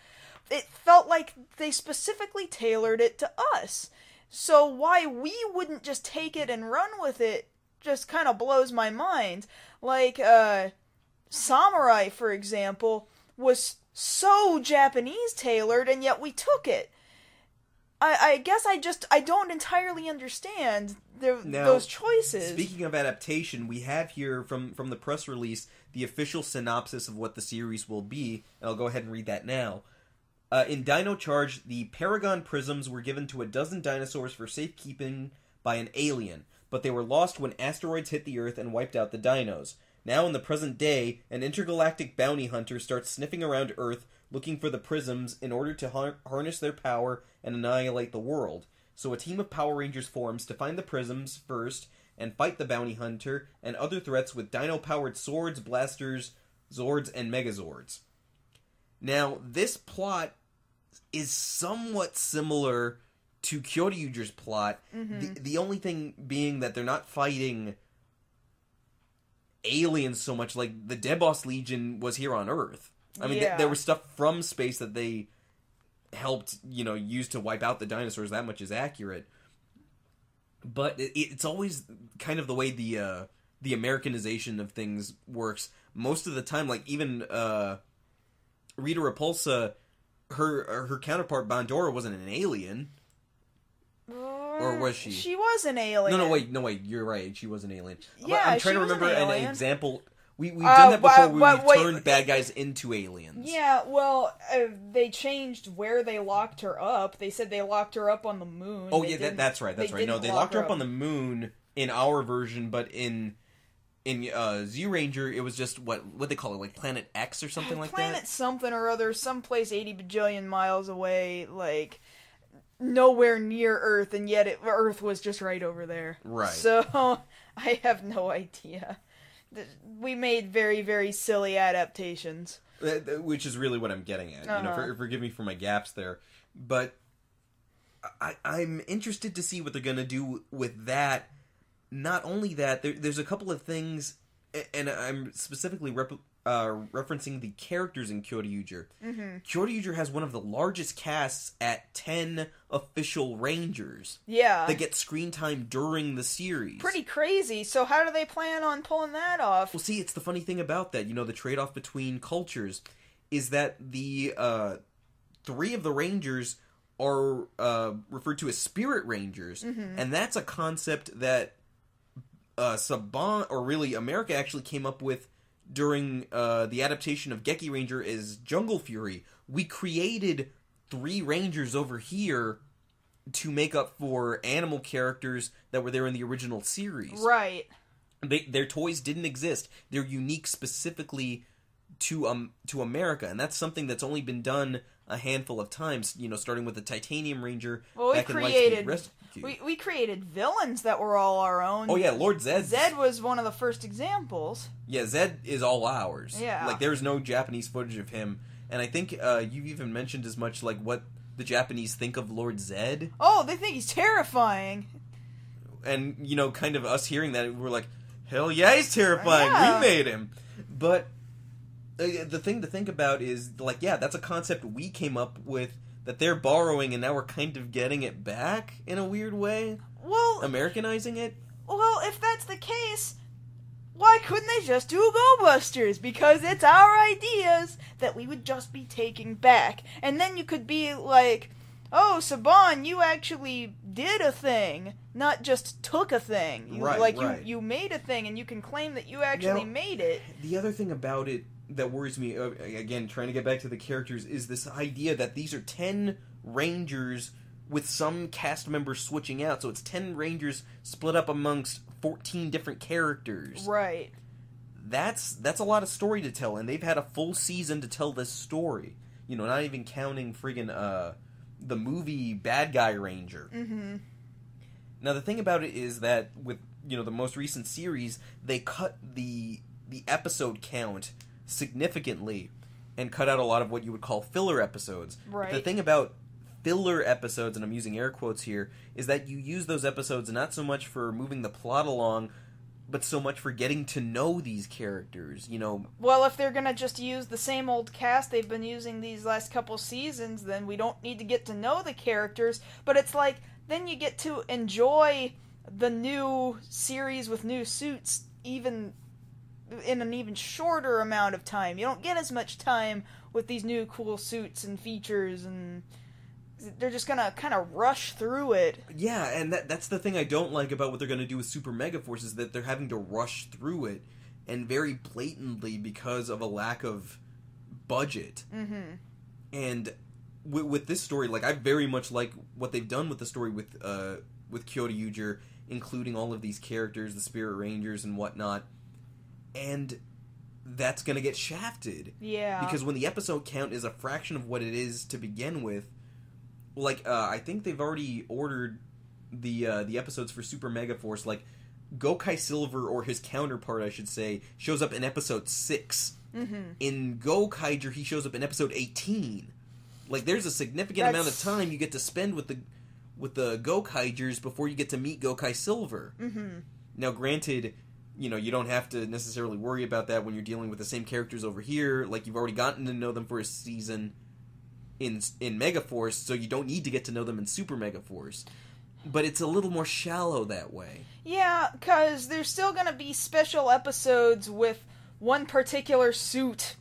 It felt like they specifically tailored it to us. So why we wouldn't just take it and run with it just kind of blows my mind. Like, Samurai, for example, was so Japanese tailored, and yet we took it. I guess I don't entirely understand those choices. Speaking of adaptation, we have here from the press release the official synopsis of what the series will be, and I'll go ahead and read that now. In Dino Charge, the Paragon Prisms were given to a dozen dinosaurs for safekeeping by an alien, but they were lost when asteroids hit the Earth and wiped out the dinos. Now in the present day, an intergalactic bounty hunter starts sniffing around Earth looking for the prisms in order to harness their power and annihilate the world. So a team of Power Rangers forms to find the prisms first and fight the bounty hunter and other threats with dino-powered swords, blasters, Zords, and Megazords. Now, this plot is somewhat similar to Kyoryuuger's plot. Mm-hmm. The only thing being that they're not fighting aliens so much. Like, the Debos Legion was here on Earth. I mean, there was stuff from space that they helped, use to wipe out the dinosaurs. That much is accurate. But it's always kind of the way the Americanization of things works. Most of the time, like, even Rita Repulsa, her counterpart Bandora wasn't an alien. Or was she? She was an alien. No, wait, you're right. She was an alien. Yeah, I'm trying to remember an example. We've done that before where we turned bad guys into aliens. Yeah, well, they changed where they locked her up. They said they locked her up on the moon. Oh, yeah, that's right. No, they locked her up on the moon in our version, but in Z-Ranger, it was just, what they call it, like Planet X or something like that? Planet something or other, someplace 80 bajillion miles away, like, nowhere near Earth, and yet Earth was just right over there. Right. So, I have no idea. We made very, very silly adaptations. Which is really what I'm getting at. Uh-huh. Forgive me for my gaps there. But I'm interested to see what they're going to do with that. Not only that, there's a couple of things, and I'm specifically referencing the characters in Kyoryuuger. Mm-hmm. Kyoryuuger has one of the largest casts at 10 official Rangers. Yeah. That get screen time during the series. Pretty crazy. So how do they plan on pulling that off? Well, see, it's the funny thing about that. The trade-off between cultures is that the 3 of the Rangers are referred to as Spirit Rangers, mm-hmm. and that's a concept that Saban, or really America, actually came up with during the adaptation of Geki Ranger as Jungle Fury, we created 3 Rangers over here to make up for animal characters that were there in the original series. Right. Their toys didn't exist. They're unique specifically to America, and that's something that's only been done a handful of times, starting with the Titanium Ranger back in Lightspeed Rescue. We created villains that were all our own. Oh yeah, Lord Zed. Zed was one of the first examples. Yeah, Zed is all ours. Yeah. Like, there's no Japanese footage of him, and I think you've even mentioned as much, like, what the Japanese think of Lord Zed. Oh, they think he's terrifying. And, kind of us hearing that, we're like, hell yeah, he's terrifying. Yeah. We made him. But the thing to think about is, like, yeah, that's a concept we came up with that they're borrowing, and now we're kind of getting it back in a weird way. Well, Americanizing it. Well, if that's the case, why couldn't they just do Go Busters? Because it's our ideas that we would just be taking back. And then you could be like, oh, Saban, you actually did a thing, not just took a thing. Right. You made a thing, and you can claim that you actually made it. The other thing about it that worries me, again, trying to get back to the characters, is this idea that these are 10 Rangers with some cast members switching out. So it's 10 Rangers split up amongst 14 different characters. Right. That's a lot of story to tell, and they've had a full season to tell this story. Not even counting friggin' the movie Bad Guy Ranger. Mm-hmm. Now, the thing about it is that with, the most recent series, they cut the episode count significantly and cut out a lot of what you would call filler episodes. Right. But the thing about filler episodes, and I'm using air quotes here, is that you use those episodes not so much for moving the plot along, but so much for getting to know these characters, Well, if they're gonna just use the same old cast they've been using these last couple seasons, then we don't need to get to know the characters, but it's like, then you get to enjoy the new series with new suits even in an even shorter amount of time. You don't get as much time with these new cool suits and features, and they're just gonna kind of rush through it. Yeah, and that's the thing I don't like about what they're gonna do with Super Megaforce, is that they're having to rush through it, and very blatantly because of a lack of budget. Mm-hmm. And with this story, like, I very much like what they've done with the story with Kyoryuuger, including all of these characters, the Spirit Rangers and whatnot. And that's going to get shafted. Yeah. Because when the episode count is a fraction of what it is to begin with, like, I think they've already ordered the episodes for Super Megaforce. Like, Gokai Silver, or his counterpart, I should say, shows up in episode 6. Mm-hmm. In Gokaiger, he shows up in episode 18. Like, there's a significant amount of time you get to spend with the Gokaigers before you get to meet Gokai Silver. Mm-hmm. Now, granted, you don't have to necessarily worry about that when you're dealing with the same characters over here. Like, you've already gotten to know them for a season in Megaforce, so you don't need to get to know them in Super Megaforce. But it's a little more shallow that way. Yeah, because there's still going to be special episodes with one particular suit.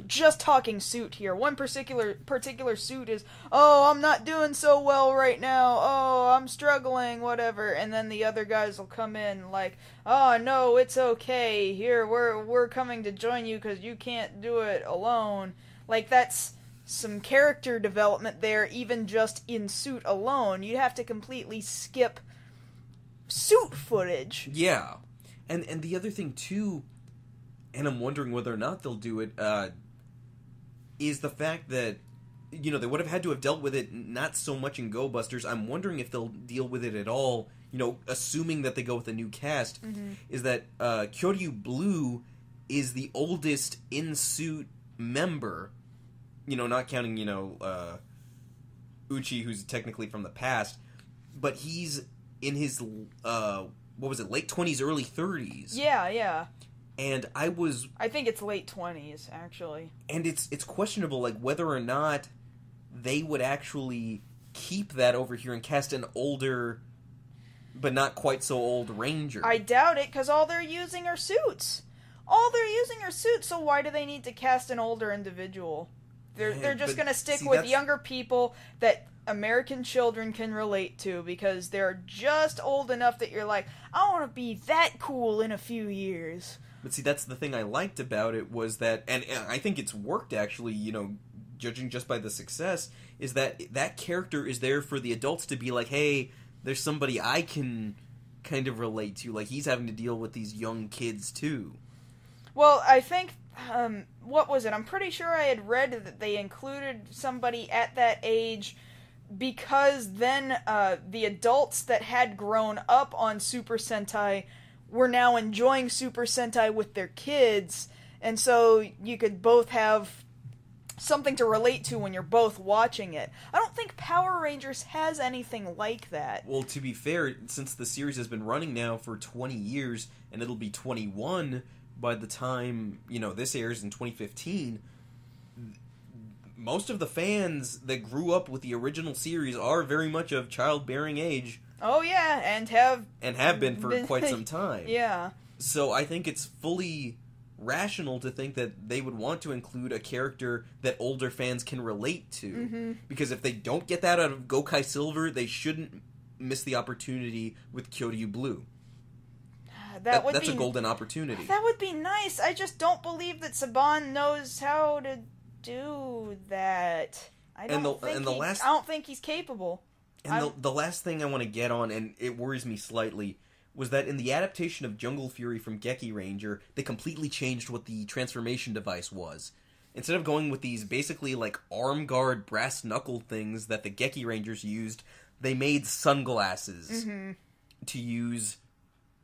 Just talking suit here. One particular suit is, oh, I'm not doing so well right now. Oh, I'm struggling, whatever. And then the other guys will come in like, oh, no, it's okay. Here, we're coming to join you because you can't do it alone. Like, that's some character development there, even just in suit alone. You'd have to completely skip suit footage. Yeah. And the other thing, too, and I'm wondering whether or not they'll do it, is the fact that, they would have had to have dealt with it not so much in Go Busters. I'm wondering if they'll deal with it at all, assuming that they go with a new cast, is that Kyoryu Blue is the oldest in-suit member, not counting, Uchi, who's technically from the past, but he's in his, late 20s, early 30s. Yeah. And I think it's late 20s, actually. And it's questionable, like, whether or not they would actually keep that over here and cast an older, but not quite so old Ranger. I doubt it, because all they're using are suits. So why do they need to cast an older individual? They're just going to stick with younger people that American children can relate to, because they're just old enough that you're like, I want to be that cool in a few years. But see, that's the thing I liked about it was that, and I think it's worked actually, you know, judging just by the success, is that that character is there for the adults to be like, hey, there's somebody I can kind of relate to. Like, he's having to deal with these young kids, too. Well, I think, what was it? I'm pretty sure I had read that they included somebody at that age because then the adults that had grown up on Super Sentai were now enjoying Super Sentai with their kids, and so you could both have something to relate to when you're both watching it. I don't think Power Rangers has anything like that. Well, to be fair, since the series has been running now for 20 years, and it'll be 21 by the time, you know, this airs in 2015, most of the fans that grew up with the original series are very much of childbearing age. Oh yeah, and have been for quite some time. Yeah. So I think it's fully rational to think that they would want to include a character that older fans can relate to. Mm-hmm. Because if they don't get that out of Gokai Silver, they shouldn't miss the opportunity with Kyoryu Blue. That's a golden opportunity. That would be nice. I just don't believe that Saban knows how to do that. I don't think he's capable. And the last thing I want to get on, and it worries me slightly, was that in the adaptation of Jungle Fury from Geki Ranger, they completely changed what the transformation device was. Instead of going with these basically like arm guard brass knuckle things that the Geki Rangers used, they made sunglasses to use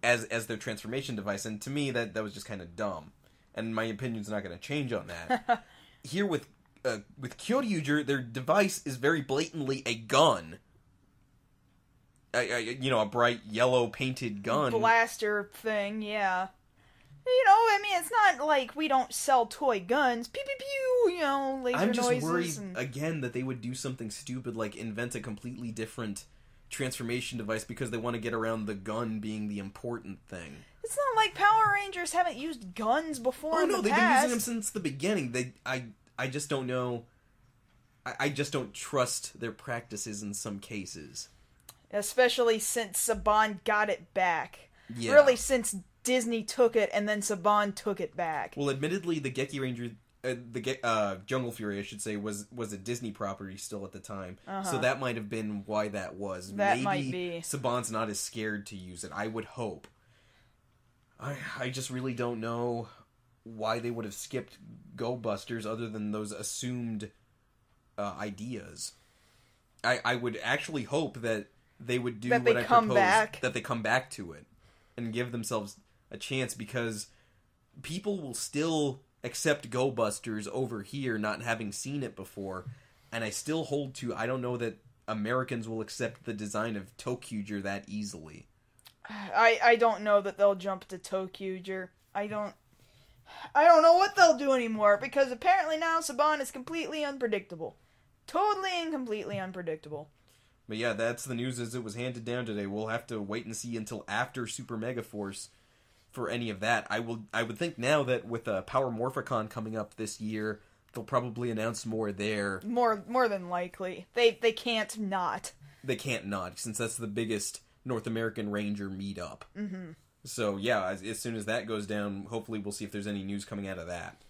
as their transformation device. And to me, that was just kind of dumb. And my opinion's not going to change on that. Here with Kyoryuuger, their device is very blatantly a gun. A bright yellow painted gun. Blaster thing, yeah. You know, I mean, it's not like we don't sell toy guns. Pew, pew, pew, you know, laser noises. I'm just worried, again, that they would do something stupid like invent a completely different transformation device because they want to get around the gun being the important thing. It's not like Power Rangers haven't used guns before in the past. They've been using them since the beginning. I just don't know. I just don't trust their practices in some cases. Especially since Saban got it back. Yeah. Really, since Disney took it and then Saban took it back. Well, admittedly, the Geki Ranger, Jungle Fury, I should say, was a Disney property still at the time. So that might have been why that was. That might be. Saban's not as scared to use it. I would hope. I just really don't know why they would have skipped Go Busters other than those assumed ideas. I would actually hope that they would do what I proposed, that they come back to it and give themselves a chance, because people will still accept Go Busters over here not having seen it before, and I still hold to, I don't know that Americans will accept the design of Kyoryuuger that easily. I don't know that they'll jump to Kyoryuuger. I don't know what they'll do anymore, because apparently now Saban is completely unpredictable. Totally and completely unpredictable. But yeah, that's the news as it was handed down today. We'll have to wait and see until after Super Mega Force for any of that. I would think now that with Power Morphicon coming up this year, they'll probably announce more there. More than likely. They can't not. They can't not, since that's the biggest North American Ranger meetup. Mm-hmm. So yeah, as soon as that goes down, hopefully we'll see if there's any news coming out of that.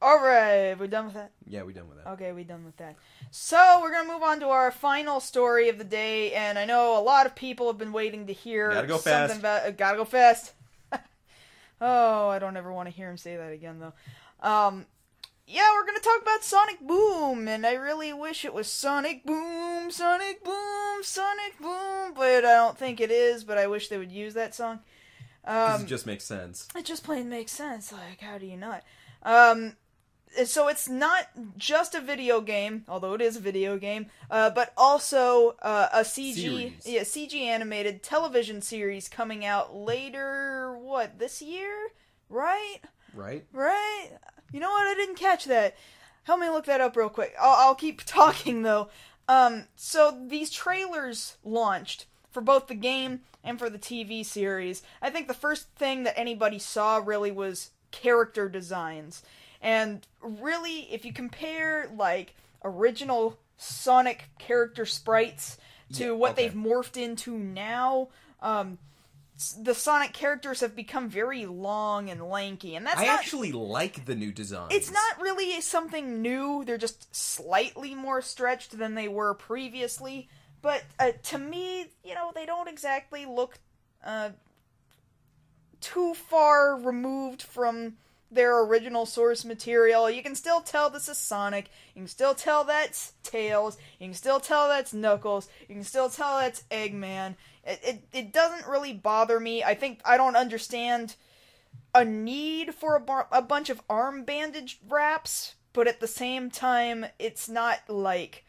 Alright, we're done with that? Yeah, we're done with that. Okay, we're done with that. So, we're going to move on to our final story of the day, and I know a lot of people have been waiting to hear gotta go something fast. about... gotta go fast. Oh, I don't ever want to hear him say that again, though. Yeah, we're going to talk about Sonic Boom, and I really wish it was Sonic Boom, Sonic Boom, Sonic Boom, but I don't think it is, but I wish they would use that song. Because it just makes sense. It just plain makes sense, like, how do you not? So it's not just a video game, although it is a video game, but also a CG animated television series coming out later, this year? Right? Right? You know what? I didn't catch that. Help me look that up real quick. I'll keep talking, though. So these trailers launched for both the game and for the TV series. I think the first thing that anybody saw really was character designs. And really, if you compare, like, original Sonic character sprites to what they've morphed into now, the Sonic characters have become very long and lanky, and I actually like the new designs. It's not really something new. They're just slightly more stretched than they were previously. But to me, they don't exactly look too far removed from their original source material. You can still tell this is Sonic. You can still tell that's Tails. You can still tell that's Knuckles. You can still tell that's Eggman. It doesn't really bother me. I don't understand a need for a bunch of arm bandage wraps, but at the same time, it's not like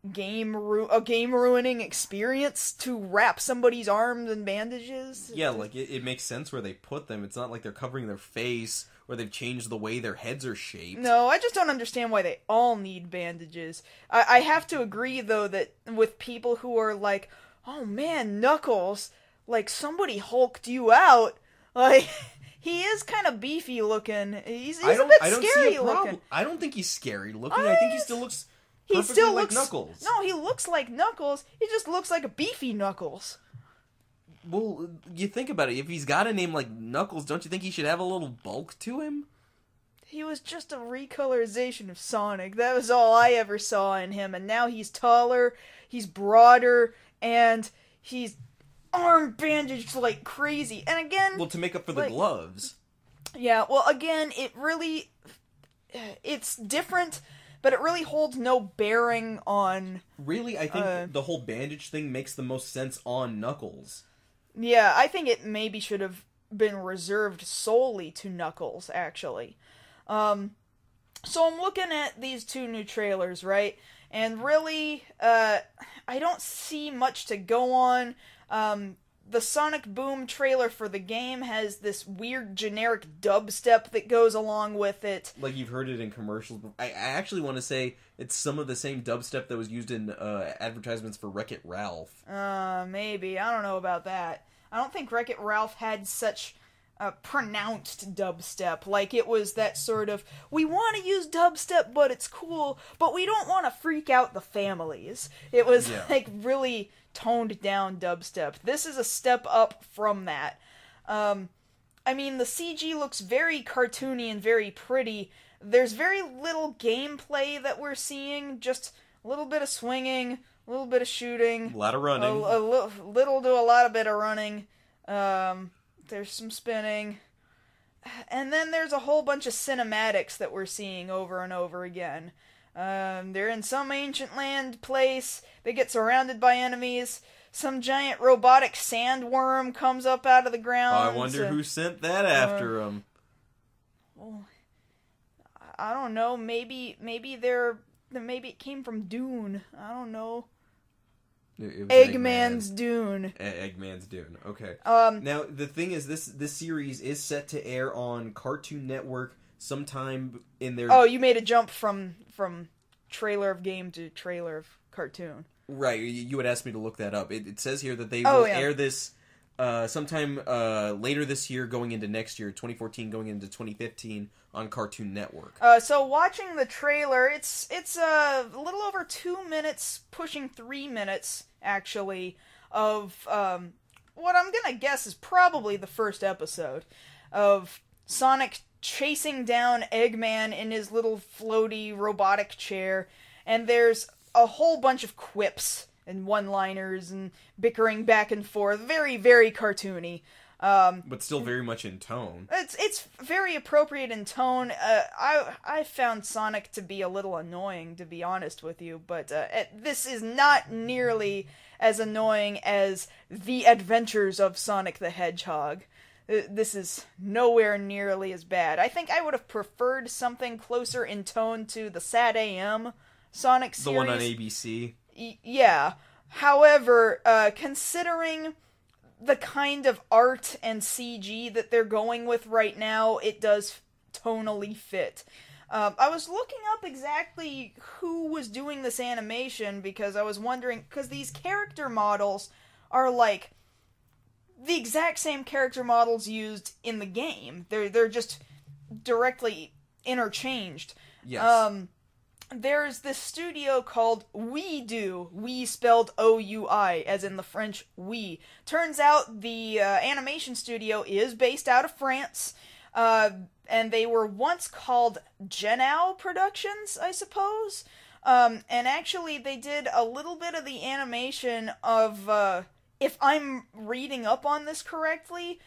a game-ruining experience to wrap somebody's arms in bandages. Yeah, like, it makes sense where they put them. It's not like they're covering their face, or they've changed the way their heads are shaped. No, I just don't understand why they all need bandages. I have to agree, though, that with people who are like, oh man, Knuckles, like, somebody hulked you out. Like, he is kind of beefy looking. He's a bit scary looking. I don't think he's scary looking. I think he still looks... He still looks like Knuckles. No, he looks like Knuckles. He just looks like a beefy Knuckles. Well, you think about it. If he's got a name like Knuckles, don't you think he should have a little bulk to him? He was just a recolorization of Sonic. That was all I ever saw in him. And now he's taller, he's broader, and he's arm bandaged like crazy. And again... Well, to make up for the gloves. Yeah, well, again, it's different... But it really holds no bearing on... Really, I think the whole bandage thing makes the most sense on Knuckles. Yeah, I think it maybe should have been reserved solely to Knuckles, actually. So I'm looking at these two new trailers, right? And really, I don't see much to go on. The Sonic Boom trailer for the game has this weird generic dubstep that goes along with it. Like you've heard it in commercials. I actually want to say it's some of the same dubstep that was used in advertisements for Wreck-It Ralph. Maybe. I don't know about that. I don't think Wreck-It Ralph had such pronounced dubstep. Like it was that sort of, we want to use dubstep, but it's cool, but we don't want to freak out the families. It was like really... toned down dubstep. This is a step up from that. I mean, the CG looks very cartoony and very pretty. There's very little gameplay that we're seeing, just a little bit of swinging, a little bit of shooting. A lot of running. A little to a lot of bit of running. There's some spinning. And then there's a whole bunch of cinematics that we're seeing over and over again. They're in some ancient land place. They get surrounded by enemies. Some giant robotic sandworm comes up out of the ground. I wonder who sent that after them. Well, I don't know. Maybe it came from Dune. I don't know. Eggman's Dune. Eggman's Dune. Okay. Now the thing is, this series is set to air on Cartoon Network sometime in their... Oh, you made a jump from trailer of game to trailer of cartoon. Right, you had asked me to look that up. It says here that they will air this sometime later this year going into next year, 2014 going into 2015 on Cartoon Network. So watching the trailer, it's a little over 2 minutes, pushing 3 minutes, actually, of what I'm gonna guess is probably the first episode of Sonic chasing down Eggman in his little floaty robotic chair, and there's a whole bunch of quips and one-liners and bickering back and forth. Very, very cartoony. But still very much in tone. It's very appropriate in tone. I found Sonic to be a little annoying, to be honest with you, but this is not nearly as annoying as The Adventures of Sonic the Hedgehog. This is nowhere nearly as bad. I think I would have preferred something closer in tone to the Sad AM Sonic series. The one on ABC? Yeah. However, considering the kind of art and CG that they're going with right now, it does tonally fit. I was looking up exactly who was doing this animation because I was wondering, because these character models are like the exact same character models used in the game. They're just directly interchanged. Yes. there's this studio called We We spelled O-U-I, as in the French we. Turns out the animation studio is based out of France, and they were once called Genau Productions, I suppose. And actually, they did a little bit of the animation of, if I'm reading up on this correctly,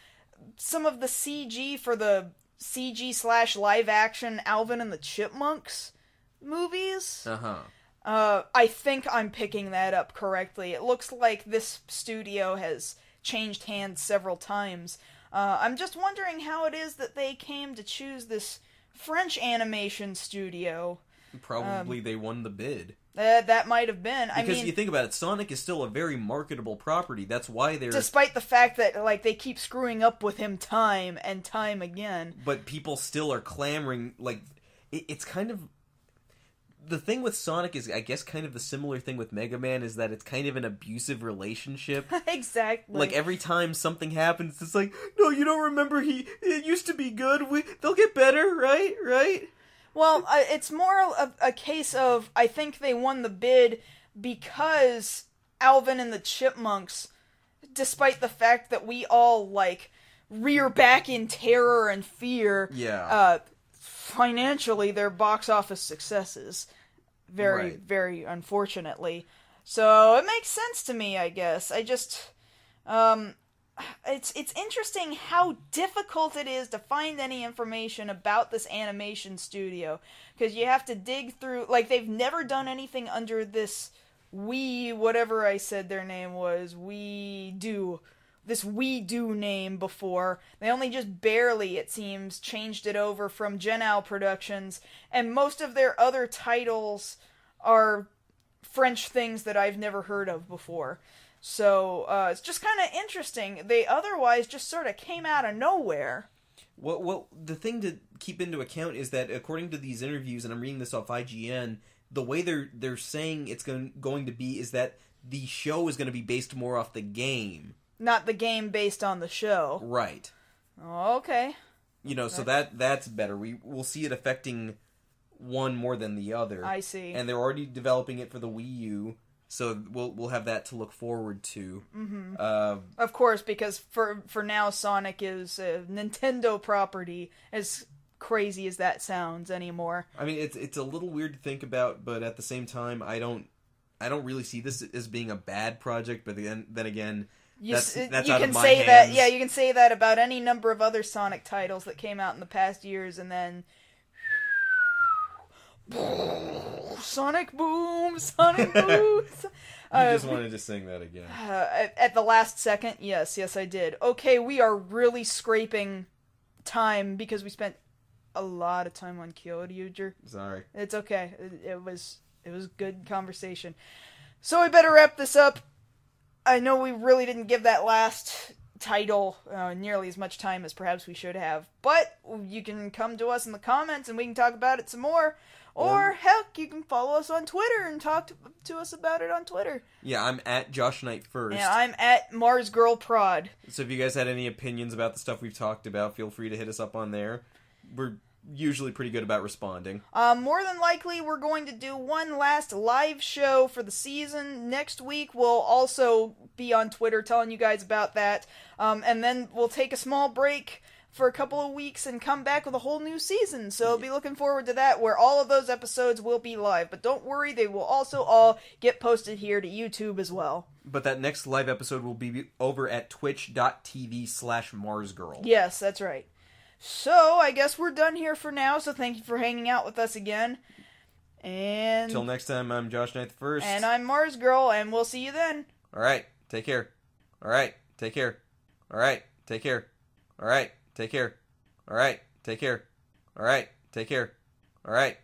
some of the CG for the CG/live action Alvin and the Chipmunks movies. I think I'm picking that up correctly. It looks like this studio has changed hands several times. I'm just wondering how it is that they came to choose this French animation studio. Probably they won the bid. That might have been. Because you think about it, Sonic is still a very marketable property. That's why they're... Despite the fact that, like, they keep screwing up with him time and time again. But people still are clamoring, like... It's kind of... The thing with Sonic is, I guess, kind of the similar thing with Mega Man, is that it's kind of an abusive relationship. Exactly. Like, every time something happens, it's like, no, you don't remember it used to be good, they'll get better, right? Well, it's more of a case of, I think they won the bid because Alvin and the Chipmunks, despite the fact that we all, like, rear back in terror and fear, financially, they're box office successes. Very unfortunately. So, it makes sense to me, I guess. I just, it's interesting how difficult it is to find any information about this animation studio, because you have to dig through, like, they've never done anything under this whatever I said their name was, this We Do name before. They only just barely, it seems, changed it over from Genau Productions, and most of their other titles are French things that I've never heard of before. So, it's just kind of interesting. They otherwise just sort of came out of nowhere. Well, the thing to keep into account is that according to these interviews, and I'm reading this off IGN, the way they're saying it's going to be is that the show is going to be based more off the game. Not the game based on the show. Right. Okay. So that's better. We'll see it affecting one more than the other. I see. And they're already developing it for the Wii U. So we'll have that to look forward to. Mm-hmm. Of course, because for now, Sonic is a Nintendo property, as crazy as that sounds anymore. I mean, it's a little weird to think about, but at the same time, I don't really see this as being a bad project. But then again, that's out of my hands. You can say that about any number of other Sonic titles that came out in the past years, and then Sonic Boom. You just wanted to sing that again. At the last second, yes, I did. Okay, we are really scraping time because we spent a lot of time on Kyoryuuger. Sorry. It's okay. It was good conversation. So we better wrap this up. I know we really didn't give that last title nearly as much time as perhaps we should have, but you can come to us in the comments and we can talk about it some more. Or, heck, you can follow us on Twitter and talk to us about it on Twitter. Yeah, I'm at Josh Knight first. Yeah, I'm at Mars Girl Prod. So if you guys had any opinions about the stuff we've talked about, feel free to hit us up on there. We're usually pretty good about responding. More than likely, we're going to do one last live show for the season. Next week, we'll also be on Twitter telling you guys about that. And then we'll take a small break for a couple of weeks and come back with a whole new season. So be looking forward to that, where all of those episodes will be live. But don't worry, they will also all get posted here to YouTube as well. But that next live episode will be over at twitch.tv/MarsGirl. Yes, that's right. So, I guess we're done here for now, so thank you for hanging out with us again. And till next time, I'm Josh Knight the First. And I'm Mars Girl, and we'll see you then. Alright, take care. Alright, take care. Alright, take care. Alright, take care. Alright, take care. Alright, take care. Alright.